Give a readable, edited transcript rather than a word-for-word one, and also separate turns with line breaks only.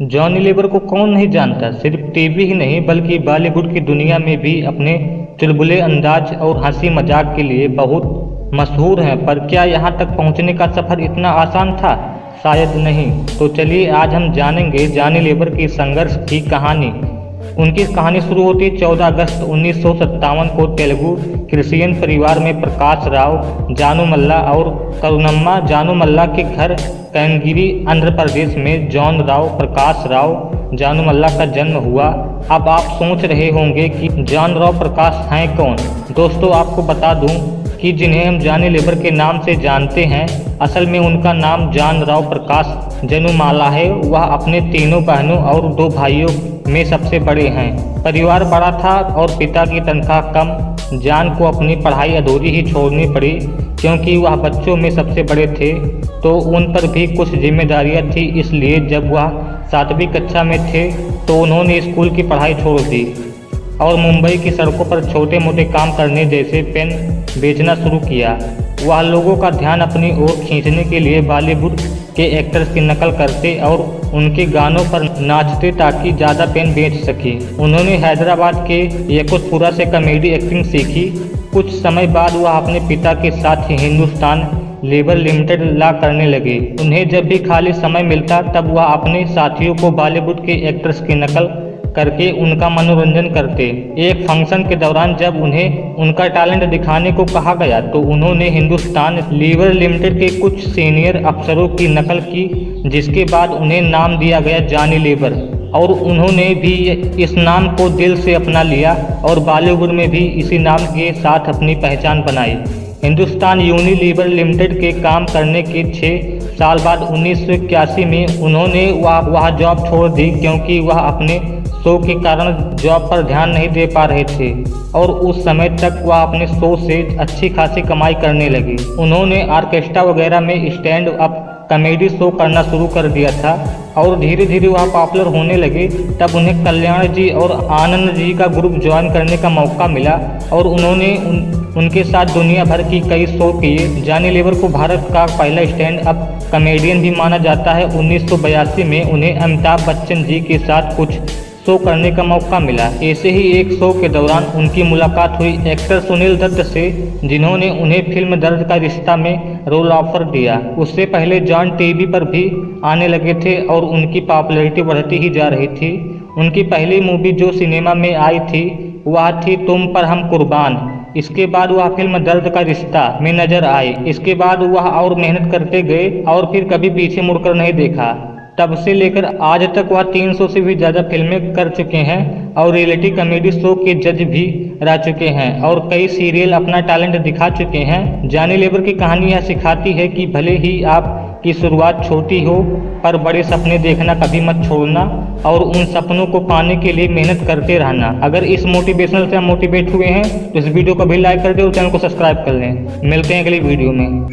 Johnny liver को कौन नहीं जानता। सिर्फ टीवी ही नहीं बल्कि बॉलीवुड की दुनिया में भी अपने चुलबुले अंदाज और हंसी मजाक के लिए बहुत मशहूर हैं। पर क्या यहाँ तक पहुँचने का सफ़र इतना आसान था? शायद नहीं। तो चलिए आज हम जानेंगे जॉनी लीवर की संघर्ष की कहानी। उनकी कहानी शुरू होती 14 अगस्त 1957 को तेलुगु क्रिश्चियन परिवार में प्रकाश राव जानुमल्ला और करुणम्मा जानुमल्ला के घर कैंगिरी आंध्र प्रदेश में जॉन राव प्रकाश राव जानुमल्ला का जन्म हुआ। अब आप सोच रहे होंगे कि जॉन राव प्रकाश हैं कौन। दोस्तों आपको बता दूं कि जिन्हें हम जॉनी लीवर के नाम से जानते हैं, असल में उनका नाम जॉन राव प्रकाश जनुमाला है। वह अपने तीनों बहनों और 2 भाइयों में सबसे बड़े हैं। परिवार बड़ा था और पिता की तनख्वाह कम। जॉन को अपनी पढ़ाई अधूरी ही छोड़नी पड़ी क्योंकि वह बच्चों में सबसे बड़े थे, तो उन पर भी कुछ जिम्मेदारियां थी। इसलिए जब वह 7वीं कक्षा में थे तो उन्होंने स्कूल की पढ़ाई छोड़ दी और मुंबई की सड़कों पर छोटे मोटे काम करने जैसे पेन बेचना शुरू किया। वह लोगों का ध्यान अपनी ओर खींचने के लिए बॉलीवुड के एक्टर्स की नकल करते और उनके गानों पर नाचते ताकि ज़्यादा पेन बेच सके। उन्होंने हैदराबाद के यकुतपुरा से कॉमेडी एक्टिंग सीखी। कुछ समय बाद वह अपने पिता के साथ हिंदुस्तान लीवर लिमिटेड ला करने लगे। उन्हें जब भी खाली समय मिलता तब वह अपने साथियों को बॉलीवुड के एक्टर्स की नकल करके उनका मनोरंजन करते। एक फंक्शन के दौरान जब उन्हें उनका टैलेंट दिखाने को कहा गया तो उन्होंने हिंदुस्तान लीवर लिमिटेड के कुछ सीनियर अफसरों की नकल की, जिसके बाद उन्हें नाम दिया गया जॉनी लीवर और उन्होंने भी इस नाम को दिल से अपना लिया और बॉलीवुड में भी इसी नाम के साथ अपनी पहचान बनाई। हिंदुस्तान यूनिलीवर लिमिटेड के काम करने के 6 साल बाद 1981 में उन्होंने वह जॉब छोड़ दी क्योंकि वह अपने शो के कारण जॉब पर ध्यान नहीं दे पा रहे थे और उस समय तक वह अपने शो से अच्छी खासी कमाई करने लगी। उन्होंने ऑर्केस्ट्रा वगैरह में स्टैंड अप कॉमेडी शो करना शुरू कर दिया था और धीरे धीरे वह पॉपुलर होने लगे। तब उन्हें कल्याण जी और आनंद जी का ग्रुप ज्वाइन करने का मौका मिला और उन्होंने उनके साथ दुनिया भर की कई शो किए। जॉनी लीवर को भारत का पहला स्टैंड अप कॉमेडियन भी माना जाता है। 1982 में उन्हें अमिताभ बच्चन जी के साथ कुछ शो करने का मौका मिला। ऐसे ही एक शो के दौरान उनकी मुलाकात हुई एक्टर सुनील दत्त से, जिन्होंने उन्हें फिल्म दर्द का रिश्ता में रोल ऑफर दिया। उससे पहले जॉन टीवी पर भी आने लगे थे और उनकी पॉपुलैरिटी बढ़ती ही जा रही थी। उनकी पहली मूवी जो सिनेमा में आई थी वह थी तुम पर हम कुर्बान। इसके बाद वह फिल्म दर्द का रिश्ता में नजर आए। इसके बाद वह और मेहनत करते गए और फिर कभी पीछे मुड़कर नहीं देखा। तब से लेकर आज तक वह 300 से भी ज़्यादा फिल्में कर चुके हैं और रियलिटी कॉमेडी शो के जज भी रह चुके हैं और कई सीरियल अपना टैलेंट दिखा चुके हैं। जॉनी लीवर की कहानी यह सिखाती है कि भले ही आपकी शुरुआत छोटी हो पर बड़े सपने देखना कभी मत छोड़ना और उन सपनों को पाने के लिए मेहनत करते रहना। अगर इस मोटिवेशनल से हम मोटिवेट हुए हैं तो इस वीडियो को भी लाइक कर दें और चैनल को सब्सक्राइब कर लें। मिलते हैं अगली वीडियो में।